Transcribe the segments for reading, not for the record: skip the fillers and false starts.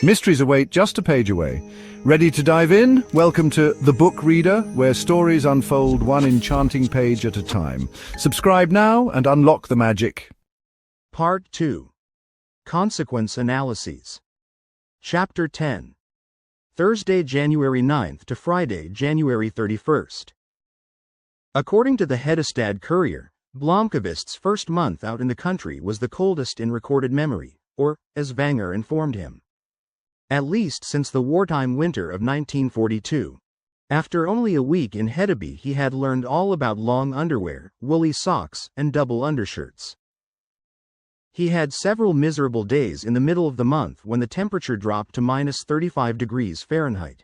Mysteries await just a page away. Ready to dive in? Welcome to The Book Reader, where stories unfold one enchanting page at a time. Subscribe now and unlock the magic. Part 2. Consequence Analyses. Chapter 10. Thursday, January 9th to Friday, January 31st. According to the Hedestad Courier, Blomkvist's first month out in the country was the coldest in recorded memory, or, as Vanger informed him, at least since the wartime winter of 1942. After only a week in Hedeby, he had learned all about long underwear, woolly socks, and double undershirts. He had several miserable days in the middle of the month when the temperature dropped to minus 35 degrees Fahrenheit.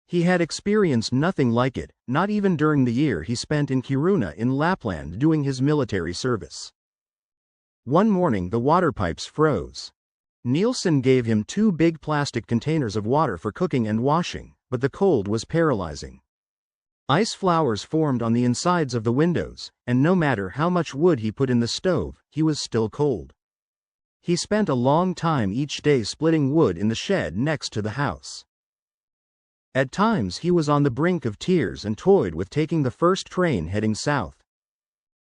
He had experienced nothing like it, not even during the year he spent in Kiruna in Lapland doing his military service. One morning the water pipes froze. Nielsen gave him 2 big plastic containers of water for cooking and washing, but the cold was paralyzing. Ice flowers formed on the insides of the windows, and no matter how much wood he put in the stove, he was still cold. He spent a long time each day splitting wood in the shed next to the house. At times he was on the brink of tears and toyed with taking the first train heading south.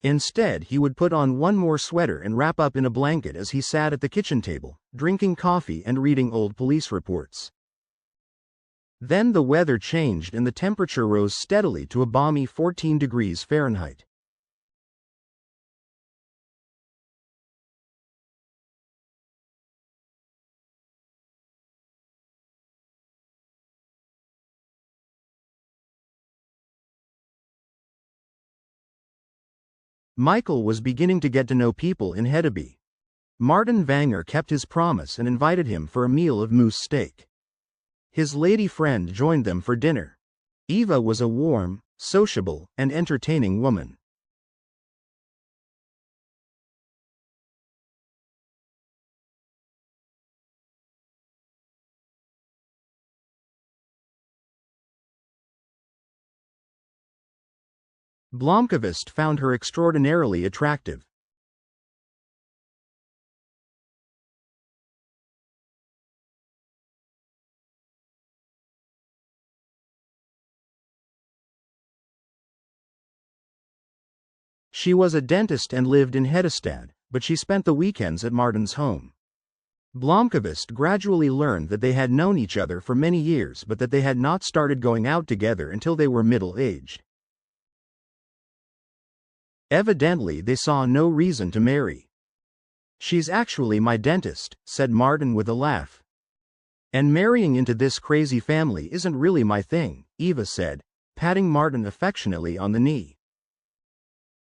Instead, he would put on one more sweater and wrap up in a blanket as he sat at the kitchen table, drinking coffee and reading old police reports. Then the weather changed and the temperature rose steadily to a balmy 14 degrees Fahrenheit. Michael was beginning to get to know people in Hedeby. Martin Vanger kept his promise and invited him for a meal of moose steak. His lady friend joined them for dinner. Eva was a warm, sociable, and entertaining woman. Blomkvist found her extraordinarily attractive. She was a dentist and lived in Hedestad, but she spent the weekends at Martin's home. Blomkvist gradually learned that they had known each other for many years but that they had not started going out together until they were middle-aged. Evidently they saw no reason to marry. "She's actually my dentist," said Martin with a laugh. "And marrying into this crazy family isn't really my thing," Eva said, patting Martin affectionately on the knee.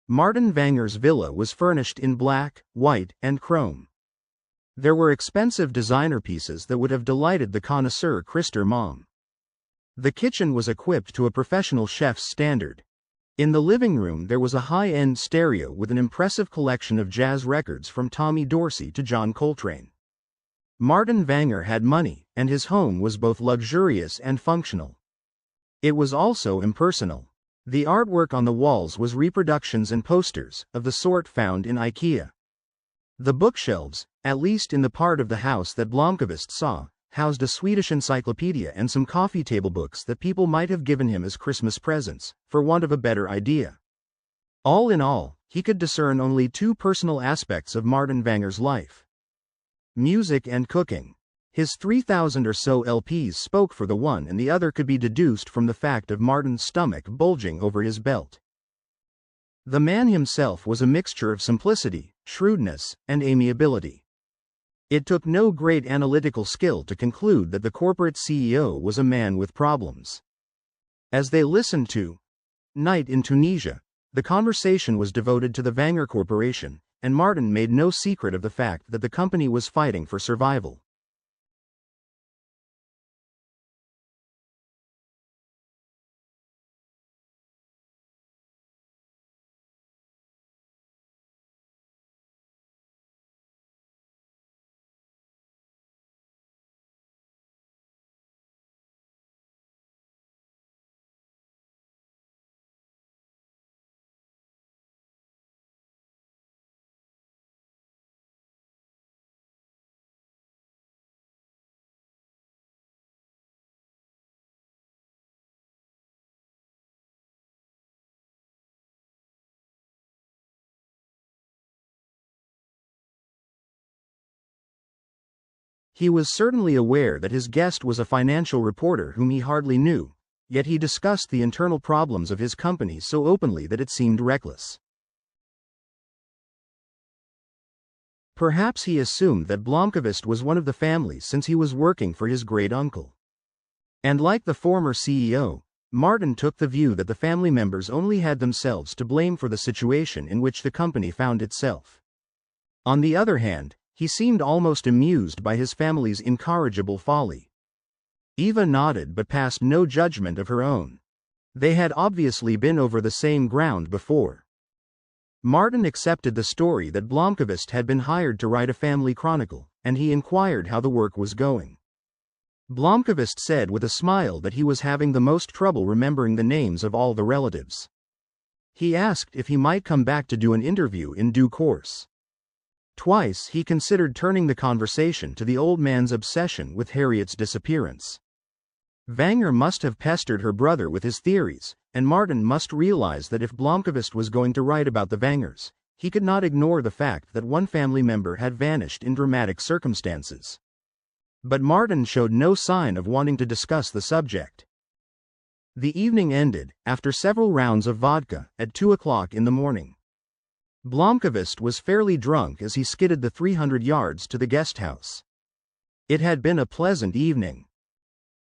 Martin Vanger's villa was furnished in black, white, and chrome. There were expensive designer pieces that would have delighted the connoisseur Christer Mom. The kitchen was equipped to a professional chef's standard. In the living room there was a high-end stereo with an impressive collection of jazz records from Tommy Dorsey to John Coltrane. Martin Vanger had money, and his home was both luxurious and functional. It was also impersonal. The artwork on the walls was reproductions and posters, of the sort found in IKEA. The bookshelves, at least in the part of the house that Blomkvist saw, housed a Swedish encyclopedia and some coffee table books that people might have given him as Christmas presents, for want of a better idea. All in all, he could discern only 2 personal aspects of Martin Vanger's life: music and cooking. His 3,000 or so LPs spoke for the one, and the other could be deduced from the fact of Martin's stomach bulging over his belt. The man himself was a mixture of simplicity, shrewdness, and amiability. It took no great analytical skill to conclude that the corporate CEO was a man with problems. As they listened to Night in Tunisia, the conversation was devoted to the Vanger Corporation, and Martin made no secret of the fact that the company was fighting for survival. He was certainly aware that his guest was a financial reporter whom he hardly knew, yet he discussed the internal problems of his company so openly that it seemed reckless. Perhaps he assumed that Blomkvist was one of the family since he was working for his great-uncle. And like the former CEO, Martin took the view that the family members only had themselves to blame for the situation in which the company found itself. On the other hand, he seemed almost amused by his family's incorrigible folly. Eva nodded but passed no judgment of her own. They had obviously been over the same ground before. Martin accepted the story that Blomkvist had been hired to write a family chronicle, and he inquired how the work was going. Blomkvist said with a smile that he was having the most trouble remembering the names of all the relatives. He asked if he might come back to do an interview in due course. Twice he considered turning the conversation to the old man's obsession with Harriet's disappearance. Vanger must have pestered her brother with his theories, and Martin must realize that if Blomkvist was going to write about the Vangers, he could not ignore the fact that one family member had vanished in dramatic circumstances. But Martin showed no sign of wanting to discuss the subject. The evening ended, after several rounds of vodka, at 2 o'clock in the morning. Blomkvist was fairly drunk as he skidded the 300 yards to the guest house. It had been a pleasant evening.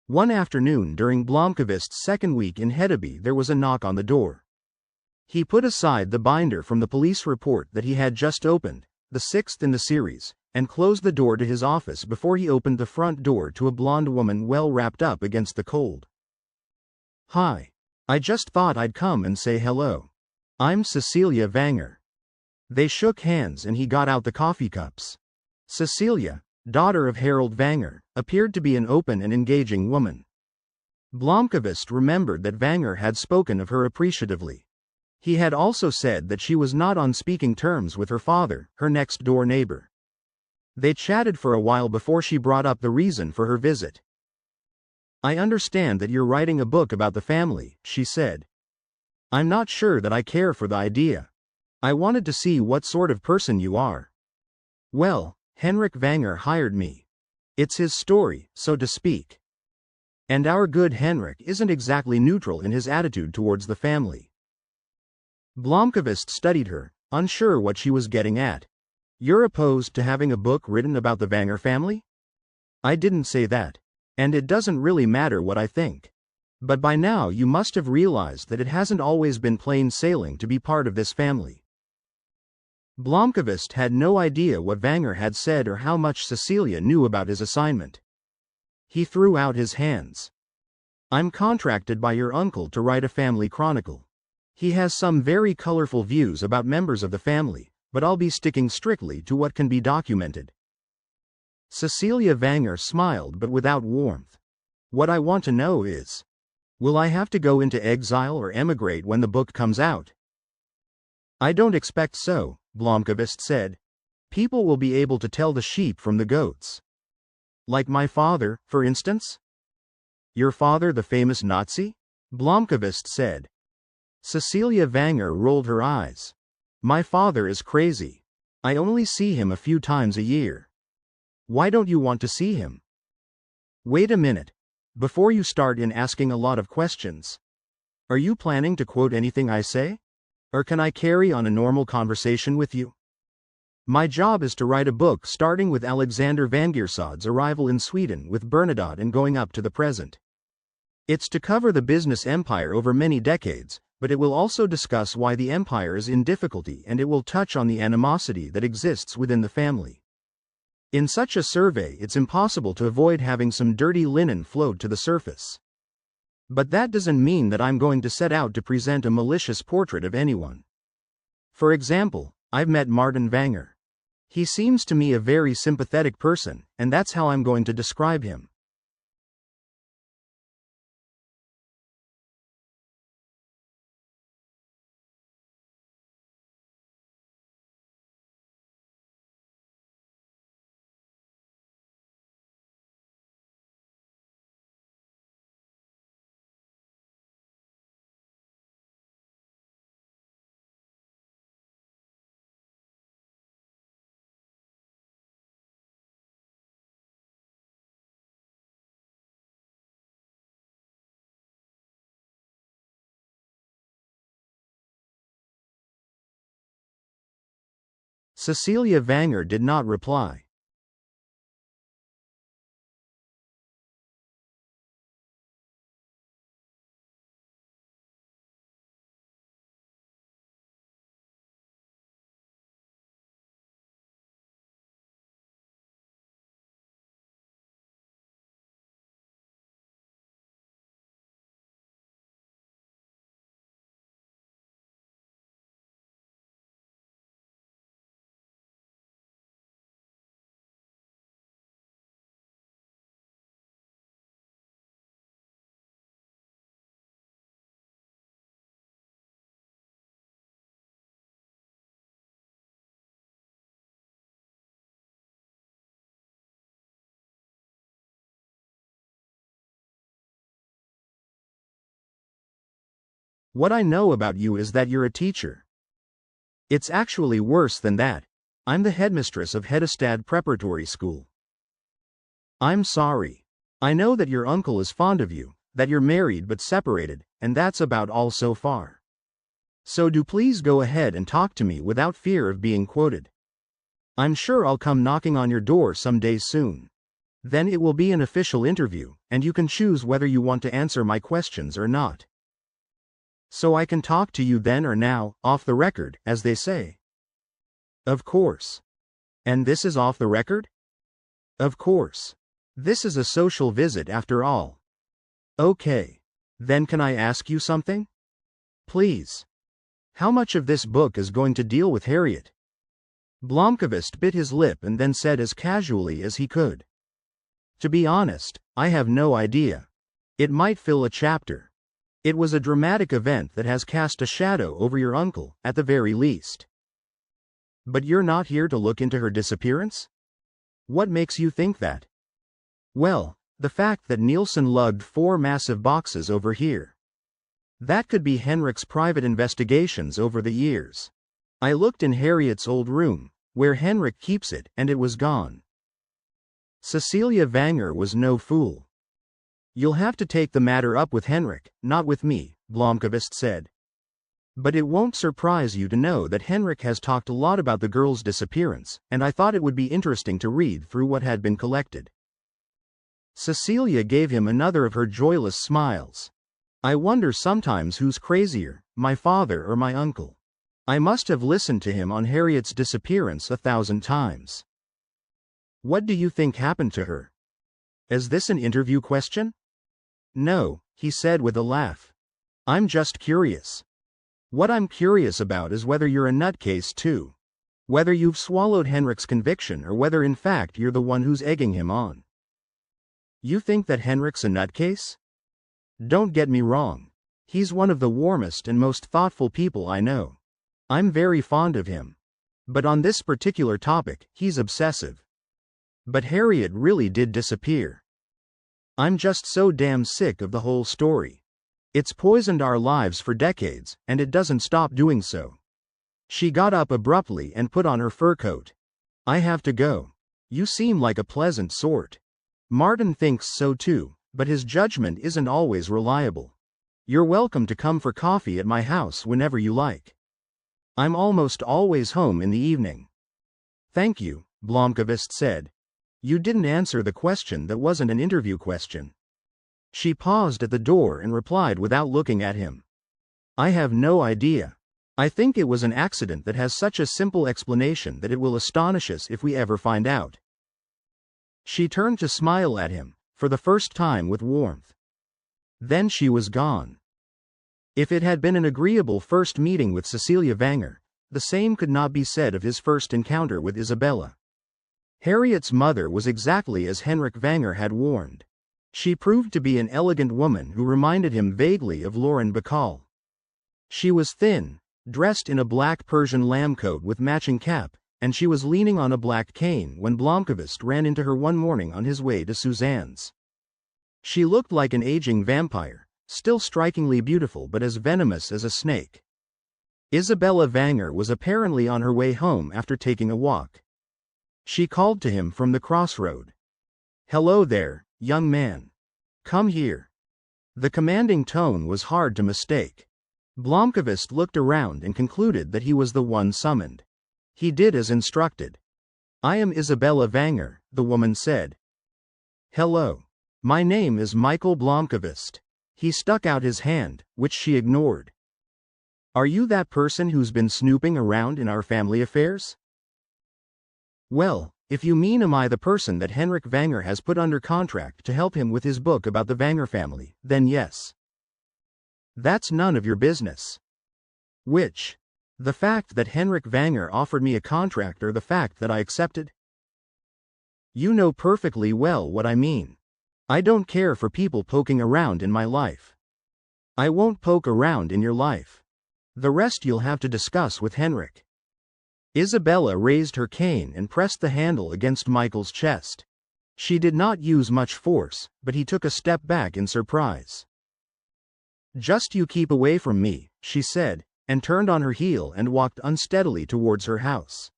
One afternoon during Blomkvist's second week in Hedeby there was a knock on the door. He put aside the binder from the police report that he had just opened, the sixth in the series, and closed the door to his office before he opened the front door to a blonde woman well wrapped up against the cold. "Hi. I just thought I'd come and say hello. I'm Cecilia Vanger." They shook hands and he got out the coffee cups. Cecilia, daughter of Harold Vanger, appeared to be an open and engaging woman. Blomkvist remembered that Vanger had spoken of her appreciatively. He had also said that she was not on speaking terms with her father, her next-door neighbor. They chatted for a while before she brought up the reason for her visit. "I understand that you're writing a book about the family," she said. "I'm not sure that I care for the idea. I wanted to see what sort of person you are." "Well, Henrik Vanger hired me. It's his story, so to speak. And our good Henrik isn't exactly neutral in his attitude towards the family." Blomkvist studied her, unsure what she was getting at. "You're opposed to having a book written about the Vanger family?" "I didn't say that. And it doesn't really matter what I think. But by now you must have realized that it hasn't always been plain sailing to be part of this family." Blomkvist had no idea what Vanger had said or how much Cecilia knew about his assignment. He threw out his hands. "I'm contracted by your uncle to write a family chronicle. He has some very colorful views about members of the family, but I'll be sticking strictly to what can be documented." Cecilia Vanger smiled but without warmth. "What I want to know is, will I have to go into exile or emigrate when the book comes out?" "I don't expect so," Blomkvist said. "People will be able to tell the sheep from the goats." "Like my father, for instance?" "Your father, the famous Nazi?" Blomkvist said. Cecilia Vanger rolled her eyes. "My father is crazy. I only see him a few times a year." "Why don't you want to see him?" "Wait a minute. Before you start in asking a lot of questions. Are you planning to quote anything I say? Or can I carry on a normal conversation with you? My job is to write a book starting with Alexander Vangersad's arrival in Sweden with Bernadotte and going up to the present. It's to cover the business empire over many decades, but it will also discuss why the empire is in difficulty and it will touch on the animosity that exists within the family. In such a survey it's impossible to avoid having some dirty linen float to the surface. But that doesn't mean that I'm going to set out to present a malicious portrait of anyone. For example, I've met Martin Vanger. He seems to me a very sympathetic person, and that's how I'm going to describe him. Cecilia Vanger did not reply. What I know about you is that you're a teacher. It's actually worse than that. I'm the headmistress of Hedestad Preparatory School. I'm sorry. I know that your uncle is fond of you, that you're married but separated, and that's about all so far. So do please go ahead and talk to me without fear of being quoted. I'm sure I'll come knocking on your door some day soon. Then it will be an official interview, and you can choose whether you want to answer my questions or not. So I can talk to you then or now, off the record, as they say. Of course. And this is off the record? Of course. This is a social visit after all. Okay. Then can I ask you something? Please. How much of this book is going to deal with Harriet? Blomkvist bit his lip and then said as casually as he could. To be honest, I have no idea. It might fill a chapter. It was a dramatic event that has cast a shadow over your uncle, at the very least. But you're not here to look into her disappearance? What makes you think that? Well, the fact that Nielsen lugged 4 massive boxes over here. That could be Henrik's private investigations over the years. I looked in Harriet's old room, where Henrik keeps it, and it was gone. Cecilia Vanger was no fool. You'll have to take the matter up with Henrik, not with me, Blomkvist said. But it won't surprise you to know that Henrik has talked a lot about the girl's disappearance, and I thought it would be interesting to read through what had been collected. Cecilia gave him another of her joyless smiles. I wonder sometimes who's crazier, my father or my uncle. I must have listened to him on Harriet's disappearance 1,000 times. What do you think happened to her? Is this an interview question? No, he said with a laugh. I'm just curious. What I'm curious about is whether you're a nutcase too. Whether you've swallowed Henrik's conviction or whether in fact you're the one who's egging him on. You think that Henrik's a nutcase? Don't get me wrong. He's one of the warmest and most thoughtful people I know. I'm very fond of him. But on this particular topic, he's obsessive. But Harriet really did disappear. I'm just so damn sick of the whole story. It's poisoned our lives for decades, and it doesn't stop doing so. She got up abruptly and put on her fur coat. I have to go. You seem like a pleasant sort. Martin thinks so too, but his judgment isn't always reliable. You're welcome to come for coffee at my house whenever you like. I'm almost always home in the evening. Thank you, Blomkvist said. You didn't answer the question that wasn't an interview question. She paused at the door and replied without looking at him. I have no idea. I think it was an accident that has such a simple explanation that it will astonish us if we ever find out. She turned to smile at him, for the first time with warmth. Then she was gone. If it had been an agreeable first meeting with Cecilia Vanger, the same could not be said of his first encounter with Isabella. Harriet's mother was exactly as Henrik Vanger had warned. She proved to be an elegant woman who reminded him vaguely of Lauren Bacall. She was thin, dressed in a black Persian lamb coat with matching cap, and she was leaning on a black cane when Blomkvist ran into her one morning on his way to Suzanne's. She looked like an aging vampire, still strikingly beautiful but as venomous as a snake. Isabella Vanger was apparently on her way home after taking a walk. She called to him from the crossroad. Hello there, young man. Come here. The commanding tone was hard to mistake. Blomkvist looked around and concluded that he was the one summoned. He did as instructed. "I am Isabella Vanger," the woman said. "Hello. My name is Michael Blomkvist." He stuck out his hand, which she ignored. "Are you that person who's been snooping around in our family affairs?" "Well, if you mean am I the person that Henrik Vanger has put under contract to help him with his book about the Vanger family, then yes. That's none of your business." "Which? The fact that Henrik Vanger offered me a contract or the fact that I accepted?" "You know perfectly well what I mean. I don't care for people poking around in my life." "I won't poke around in your life. The rest you'll have to discuss with Henrik." Isabella raised her cane and pressed the handle against Michael's chest. She did not use much force, but he took a step back in surprise. "Just you keep away from me," she said, and turned on her heel and walked unsteadily towards her house.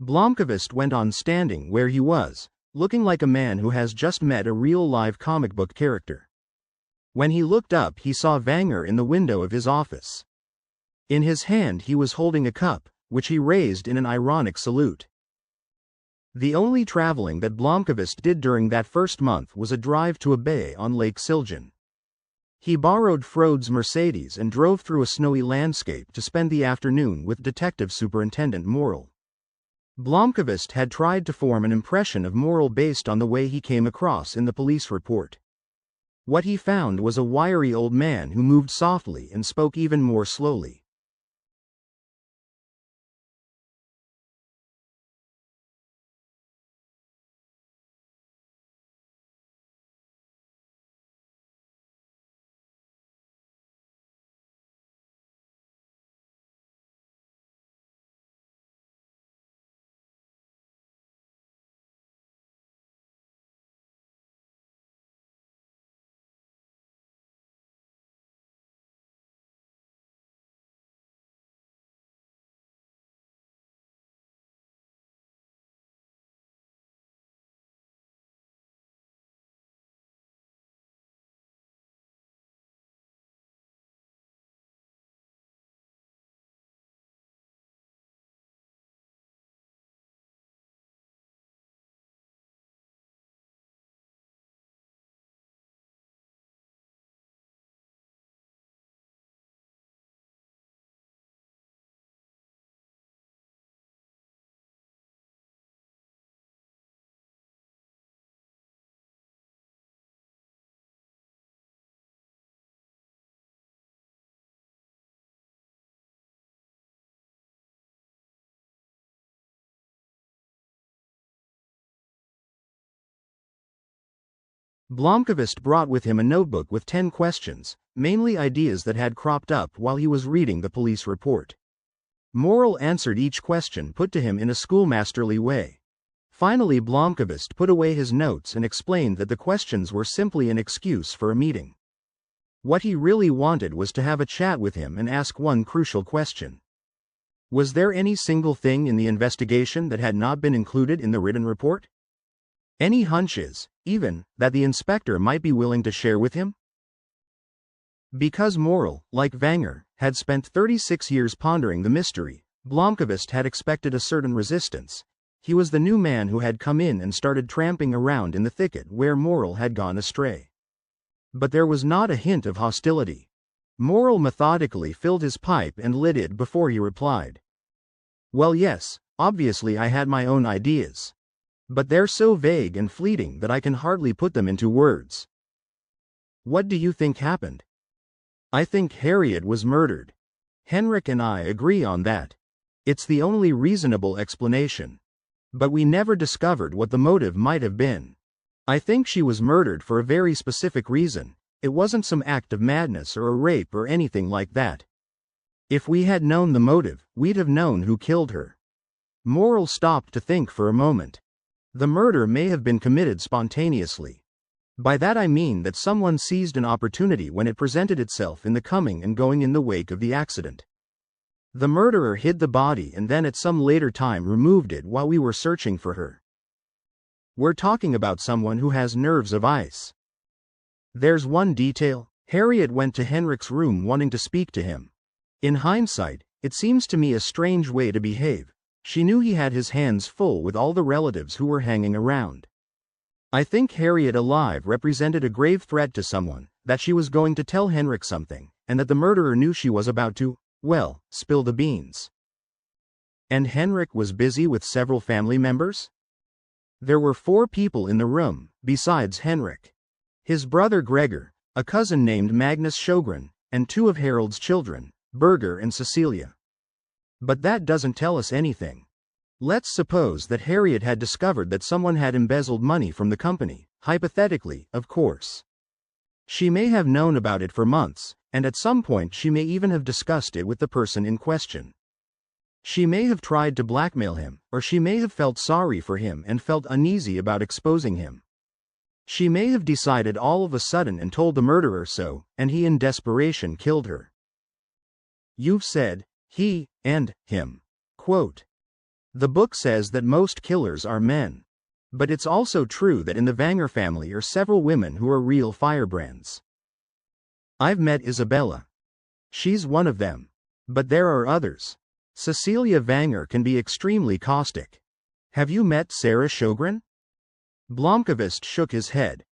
Blomkvist went on standing where he was, looking like a man who has just met a real live comic book character. When he looked up, he saw Vanger in the window of his office. In his hand he was holding a cup, which he raised in an ironic salute. The only traveling that Blomkvist did during that first month was a drive to a bay on Lake Siljan. He borrowed Frode's Mercedes and drove through a snowy landscape to spend the afternoon with Detective Superintendent Morrill. Blomkvist had tried to form an impression of Morrill based on the way he came across in the police report. What he found was a wiry old man who moved softly and spoke even more slowly. Blomkvist brought with him a notebook with 10 questions, mainly ideas that had cropped up while he was reading the police report. Morrill answered each question put to him in a schoolmasterly way. Finally, Blomkvist put away his notes and explained that the questions were simply an excuse for a meeting. What he really wanted was to have a chat with him and ask one crucial question. Was there any single thing in the investigation that had not been included in the written report? Any hunches, even, that the inspector might be willing to share with him? Because Morrill, like Vanger, had spent 36 years pondering the mystery, Blomkvist had expected a certain resistance. He was the new man who had come in and started tramping around in the thicket where Morrill had gone astray. But there was not a hint of hostility. Morrill methodically filled his pipe and lit it before he replied. "Well, yes, obviously I had my own ideas. But they're so vague and fleeting that I can hardly put them into words." "What do you think happened?" "I think Harriet was murdered. Henrik and I agree on that. It's the only reasonable explanation. But we never discovered what the motive might have been. I think she was murdered for a very specific reason. It wasn't some act of madness or a rape or anything like that. If we had known the motive, we'd have known who killed her." Morrill stopped to think for a moment. The murder may have been committed spontaneously. By that I mean that someone seized an opportunity when it presented itself in the coming and going in the wake of the accident. The murderer hid the body and then at some later time removed it while we were searching for her. We're talking about someone who has nerves of ice. There's one detail. Harriet went to Henrik's room wanting to speak to him. In hindsight, it seems to me a strange way to behave, She knew he had his hands full with all the relatives who were hanging around. I think Harriet alive represented a grave threat to someone, that she was going to tell Henrik something, and that the murderer knew she was about to, well, spill the beans. And Henrik was busy with several family members? There were 4 people in the room, besides Henrik. His brother Gregor, a cousin named Magnus Sjogren, and 2 of Harold's children, Birger and Cecilia. But that doesn't tell us anything. Let's suppose that Harriet had discovered that someone had embezzled money from the company, hypothetically, of course. She may have known about it for months, and at some point she may even have discussed it with the person in question. She may have tried to blackmail him, or she may have felt sorry for him and felt uneasy about exposing him. She may have decided all of a sudden and told the murderer so, and he in desperation killed her. You've said, he, and, him. Quote. The book says that most killers are men. But it's also true that in the Vanger family are several women who are real firebrands. I've met Isabella. She's one of them. But there are others. Cecilia Vanger can be extremely caustic. Have you met Sarah Sjogren? Blomkvist shook his head.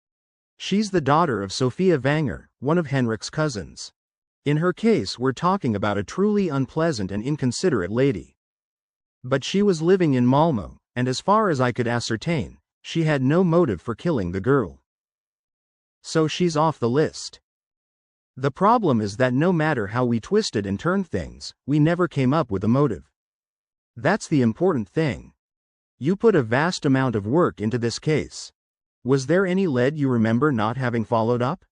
She's the daughter of Sophia Vanger, one of Henrik's cousins. In her case we're talking about a truly unpleasant and inconsiderate lady. But she was living in Malmö, and as far as I could ascertain, she had no motive for killing the girl. So she's off the list. The problem is that no matter how we twisted and turned things, we never came up with a motive. That's the important thing. You put a vast amount of work into this case. Was there any lead you remember not having followed up?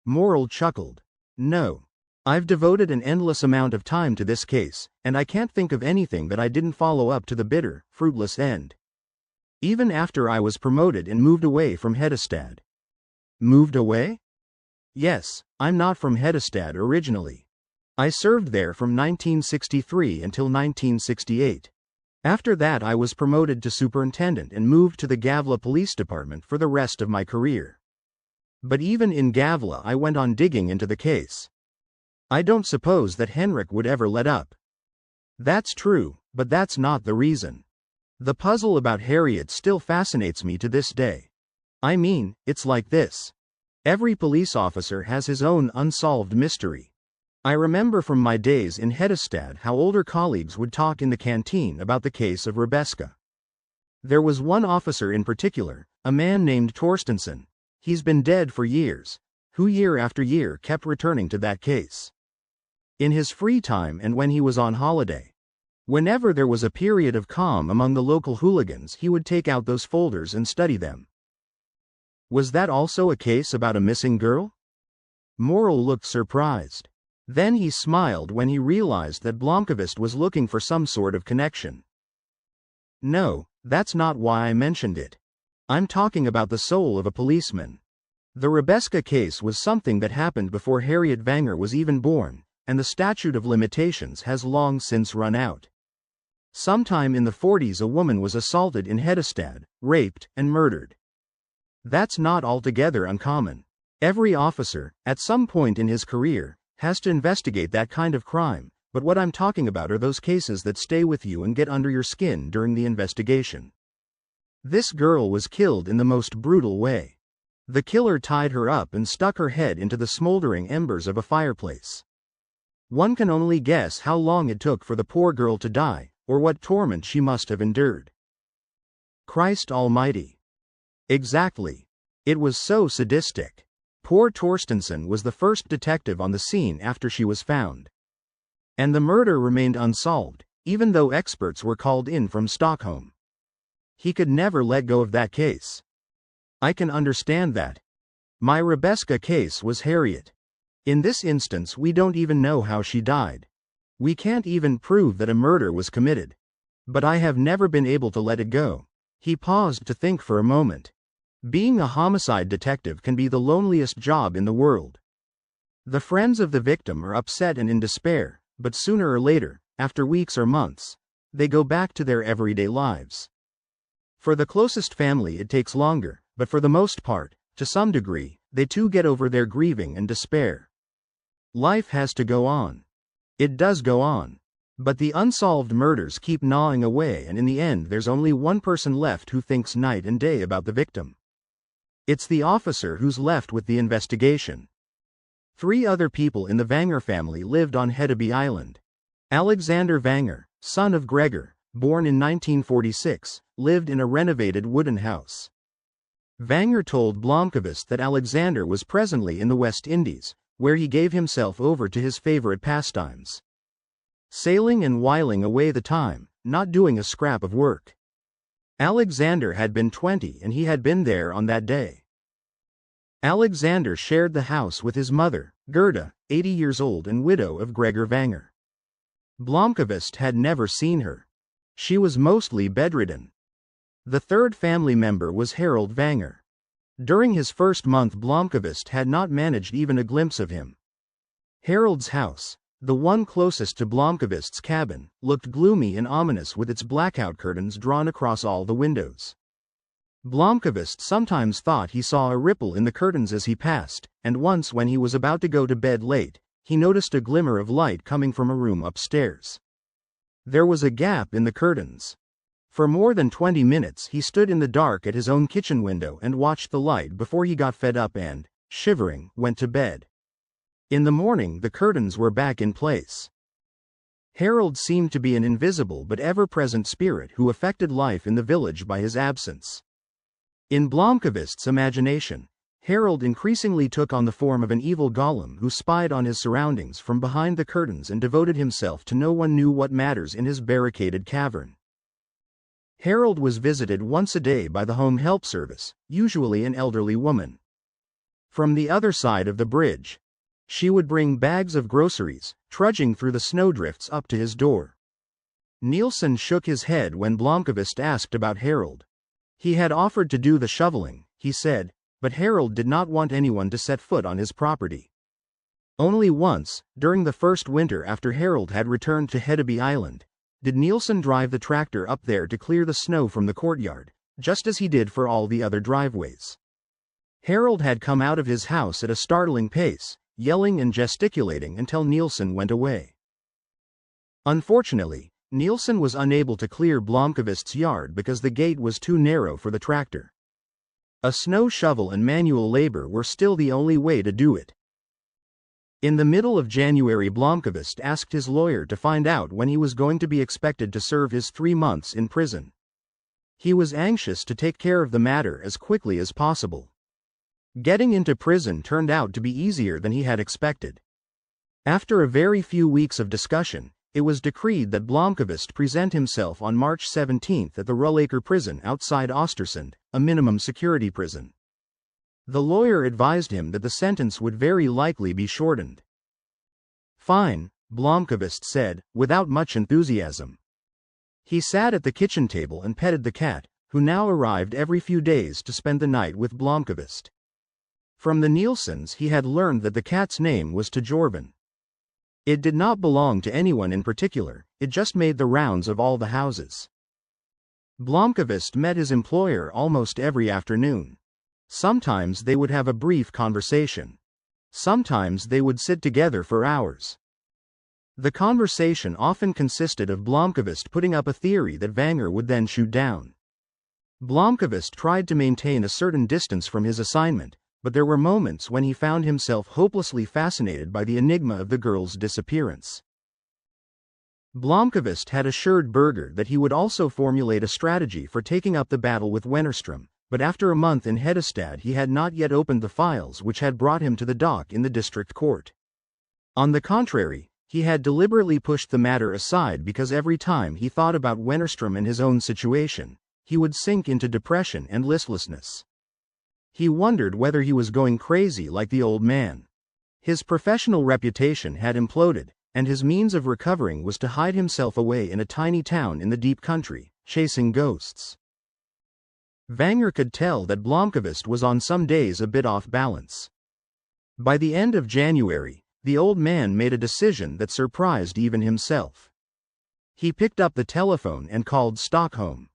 Morrill chuckled. No. I've devoted an endless amount of time to this case, and I can't think of anything that I didn't follow up to the bitter, fruitless end. Even after I was promoted and moved away from Hedestad. Moved away? Yes, I'm not from Hedestad originally. I served there from 1963 until 1968. After that I was promoted to superintendent and moved to the Gavle Police Department for the rest of my career. But even in Gavle I went on digging into the case. I don't suppose that Henrik would ever let up. That's true, but that's not the reason. The puzzle about Harriet still fascinates me to this day. I mean, it's like this. Every police officer has his own unsolved mystery. I remember from my days in Hedestad how older colleagues would talk in the canteen about the case of Rebecca. There was one officer in particular, a man named Torstensson. He's been dead for years, who year after year kept returning to that case. In his free time and when he was on holiday. Whenever there was a period of calm among the local hooligans, he would take out those folders and study them. Was that also a case about a missing girl? Morrill looked surprised. Then he smiled when he realized that Blomkvist was looking for some sort of connection. No, that's not why I mentioned it. I'm talking about the soul of a policeman. The Rebecca case was something that happened before Harriet Vanger was even born, and the statute of limitations has long since run out. Sometime in the 40s a woman was assaulted in Hedestad, raped, and murdered. That's not altogether uncommon. Every officer, at some point in his career, has to investigate that kind of crime, but what I'm talking about are those cases that stay with you and get under your skin during the investigation. This girl was killed in the most brutal way. The killer tied her up and stuck her head into the smoldering embers of a fireplace. One can only guess how long it took for the poor girl to die, or what torment she must have endured. Christ Almighty. Exactly. It was so sadistic. Poor Torstensson was the first detective on the scene after she was found. And the murder remained unsolved, even though experts were called in from Stockholm. He could never let go of that case. I can understand that. My Rebecca case was Harriet. In this instance we don't even know how she died. We can't even prove that a murder was committed. But I have never been able to let it go. He paused to think for a moment. Being a homicide detective can be the loneliest job in the world. The friends of the victim are upset and in despair, but sooner or later, after weeks or months, they go back to their everyday lives. For the closest family it takes longer, but for the most part, to some degree, they too get over their grieving and despair. Life has to go on. It does go on. But the unsolved murders keep gnawing away, and in the end there's only one person left who thinks night and day about the victim. It's the officer who's left with the investigation. 3 other people in the Vanger family lived on Hedeby Island. Alexander Vanger, son of Gregor, born in 1946, lived in a renovated wooden house. Vanger told Blomkvist that Alexander was presently in the West Indies, where he gave himself over to his favorite pastimes. Sailing and whiling away the time, not doing a scrap of work. Alexander had been 20 and he had been there on that day. Alexander shared the house with his mother, Gerda, 80 years old and widow of Gregor Vanger. Blomkvist had never seen her. She was mostly bedridden. The third family member was Harold Vanger. During his first month Blomkvist had not managed even a glimpse of him. Harold's house, the one closest to Blomkvist's cabin, looked gloomy and ominous with its blackout curtains drawn across all the windows. Blomkvist sometimes thought he saw a ripple in the curtains as he passed, and once when he was about to go to bed late, he noticed a glimmer of light coming from a room upstairs. There was a gap in the curtains. For more than 20 minutes he stood in the dark at his own kitchen window and watched the light before he got fed up and, shivering, went to bed. In the morning the curtains were back in place. Harold seemed to be an invisible but ever-present spirit who affected life in the village by his absence. In Blomkvist's imagination, Harold increasingly took on the form of an evil golem who spied on his surroundings from behind the curtains and devoted himself to no one knew what matters in his barricaded cavern. Harold was visited once a day by the home help service, usually an elderly woman. From the other side of the bridge, she would bring bags of groceries, trudging through the snowdrifts up to his door. Nielsen shook his head when Blomkvist asked about Harold. He had offered to do the shoveling, he said, but Harold did not want anyone to set foot on his property. Only once, during the first winter after Harold had returned to Hedeby Island, did Nielsen drive the tractor up there to clear the snow from the courtyard, just as he did for all the other driveways. Harold had come out of his house at a startling pace, yelling and gesticulating until Nielsen went away. Unfortunately, Nielsen was unable to clear Blomkvist's yard because the gate was too narrow for the tractor. A snow shovel and manual labor were still the only way to do it. In the middle of January, Blomkvist asked his lawyer to find out when he was going to be expected to serve his 3 months in prison. He was anxious to take care of the matter as quickly as possible. Getting into prison turned out to be easier than he had expected. After a very few weeks of discussion, it was decreed that Blomkvist present himself on March 17 at the Rullaker prison outside Östersund, a minimum security prison. The lawyer advised him that the sentence would very likely be shortened. "Fine," Blomkvist said, without much enthusiasm. He sat at the kitchen table and petted the cat, who now arrived every few days to spend the night with Blomkvist. From the Nielsens he had learned that the cat's name was Tjorven. It did not belong to anyone in particular, it just made the rounds of all the houses. Blomkvist met his employer almost every afternoon. Sometimes they would have a brief conversation. Sometimes they would sit together for hours. The conversation often consisted of Blomkvist putting up a theory that Vanger would then shoot down. Blomkvist tried to maintain a certain distance from his assignment, but there were moments when he found himself hopelessly fascinated by the enigma of the girl's disappearance. Blomkvist had assured Berger that he would also formulate a strategy for taking up the battle with Wennerström, but after a month in Hedestad he had not yet opened the files which had brought him to the dock in the district court. On the contrary, he had deliberately pushed the matter aside because every time he thought about Wennerström and his own situation, he would sink into depression and listlessness. He wondered whether he was going crazy like the old man. His professional reputation had imploded, and his means of recovering was to hide himself away in a tiny town in the deep country, chasing ghosts. Vanger could tell that Blomkvist was on some days a bit off balance. By the end of January, the old man made a decision that surprised even himself. He picked up the telephone and called Stockholm.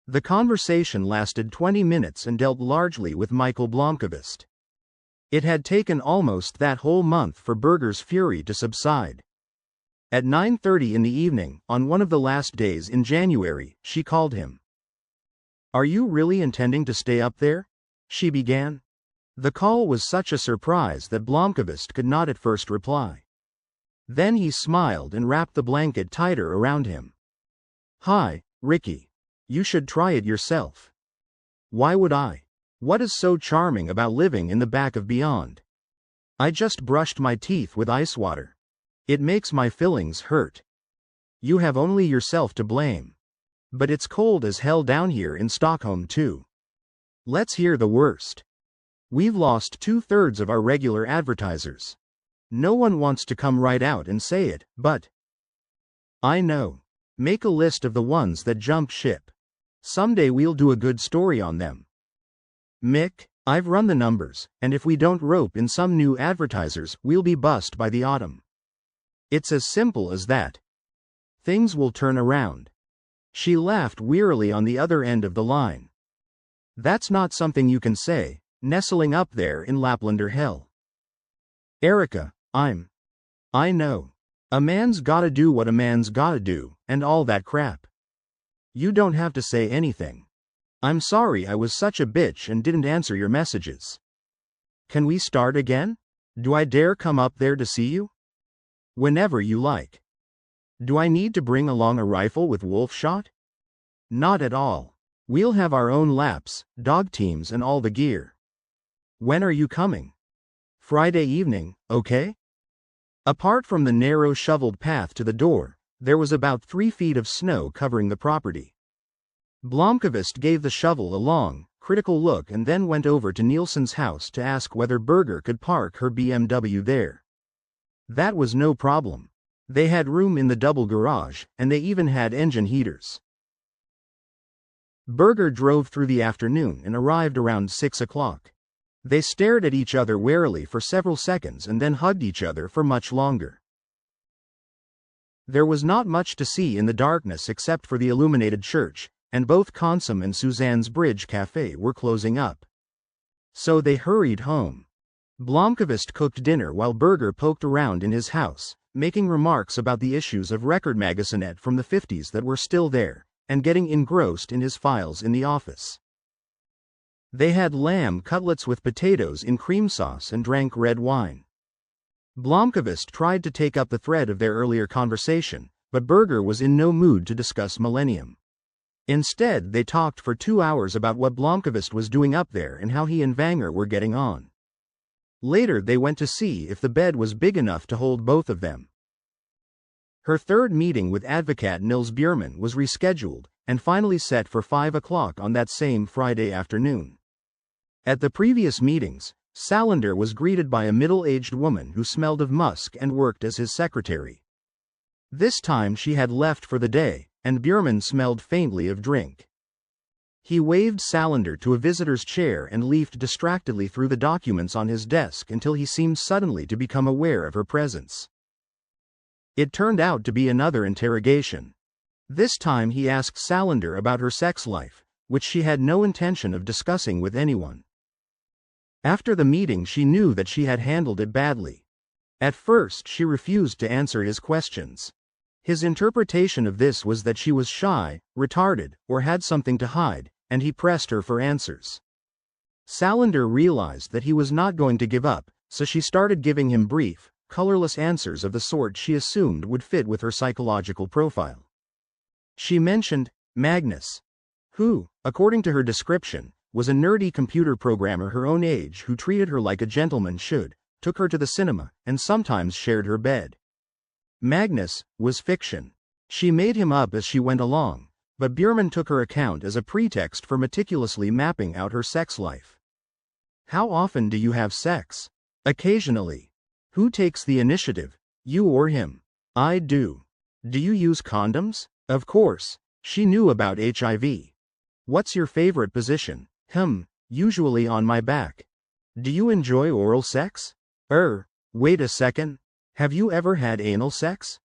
The conversation lasted 20 minutes and dealt largely with Michael Blomkvist. It had taken almost that whole month for Berger's fury to subside. At 9:30 in the evening, on one of the last days in January, she called him. "Are you really intending to stay up there?" she began. The call was such a surprise that Blomkvist could not at first reply. Then he smiled and wrapped the blanket tighter around him. "Hi, Ricky. You should try it yourself." "Why would I? What is so charming about living in the back of beyond? I just brushed my teeth with ice water. It makes my fillings hurt. You have only yourself to blame. But it's cold as hell down here in Stockholm too. Let's hear the worst. We've lost 2/3 of our regular advertisers. No one wants to come right out and say it, but I know. Make a list of the ones that jumped ship. Someday we'll do a good story on them. Mick, I've run the numbers, and if we don't rope in some new advertisers, we'll be bust by the autumn. It's as simple as that. Things will turn around." She laughed wearily on the other end of the line. "That's not something you can say, nestling up there in Laplander hell. Erica, I know. A man's gotta do what a man's gotta do, and all that crap. You don't have to say anything. I'm sorry I was such a bitch and didn't answer your messages. Can we start again? Do I dare come up there to see you?" "Whenever you like." "Do I need to bring along a rifle with wolf shot?" "Not at all. We'll have our own laps, dog teams and all the gear." "When are you coming?" "Friday evening, okay?" Apart from the narrow shoveled path to the door, there was about 3 feet of snow covering the property. Blomkvist gave the shovel a long, critical look and then went over to Nielsen's house to ask whether Berger could park her BMW there. That was no problem. They had room in the double garage, and they even had engine heaters. Berger drove through the afternoon and arrived around 6 o'clock. They stared at each other warily for several seconds and then hugged each other for much longer. There was not much to see in the darkness except for the illuminated church, and both Consom and Suzanne's Bridge Cafe were closing up. So they hurried home. Blomkvist cooked dinner while Berger poked around in his house, making remarks about the issues of Record Magasinet from the 50s that were still there, and getting engrossed in his files in the office. They had lamb cutlets with potatoes in cream sauce and drank red wine. Blomkvist tried to take up the thread of their earlier conversation, but Berger was in no mood to discuss Millennium. Instead, they talked for 2 hours about what Blomkvist was doing up there and how he and Vanger were getting on. Later they went to see if the bed was big enough to hold both of them. Her third meeting with advocate Nils Bjurman was rescheduled, and finally set for 5 o'clock on that same Friday afternoon. At the previous meetings, Salander was greeted by a middle-aged woman who smelled of musk and worked as his secretary. This time she had left for the day, and Bjurman smelled faintly of drink. He waved Salander to a visitor's chair and leafed distractedly through the documents on his desk until he seemed suddenly to become aware of her presence. It turned out to be another interrogation. This time he asked Salander about her sex life, which she had no intention of discussing with anyone. After the meeting she knew that she had handled it badly. At first she refused to answer his questions. His interpretation of this was that she was shy, retarded, or had something to hide, and he pressed her for answers. Salander realized that he was not going to give up, so she started giving him brief, colorless answers of the sort she assumed would fit with her psychological profile. She mentioned Magnus, who, according to her description, was a nerdy computer programmer her own age who treated her like a gentleman should, took her to the cinema, and sometimes shared her bed. Magnus was fiction. She made him up as she went along, but Bjurman took her account as a pretext for meticulously mapping out her sex life. "How often do you have sex?" "Occasionally." "Who takes the initiative, you or him?" "I do." "Do you use condoms?" Of course. She knew about HIV. "What's your favorite position?" Usually on my back." "Do you enjoy oral sex?" Wait a second. Have you ever had anal sex?"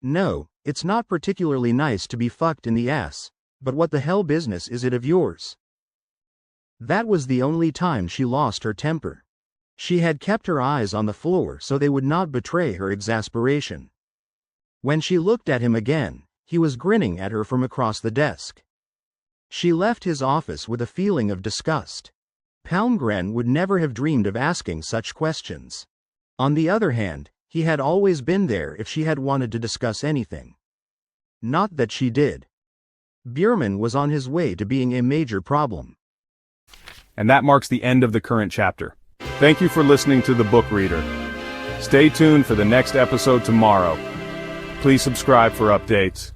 "No, it's not particularly nice to be fucked in the ass, but what the hell business is it of yours?" That was the only time she lost her temper. She had kept her eyes on the floor so they would not betray her exasperation. When she looked at him again, he was grinning at her from across the desk. She left his office with a feeling of disgust. Palmgren would never have dreamed of asking such questions. On the other hand, he had always been there if she had wanted to discuss anything. Not that she did. Bierman was on his way to being a major problem. And that marks the end of the current chapter. Thank you for listening to The Book Reader. Stay tuned for the next episode tomorrow. Please subscribe for updates.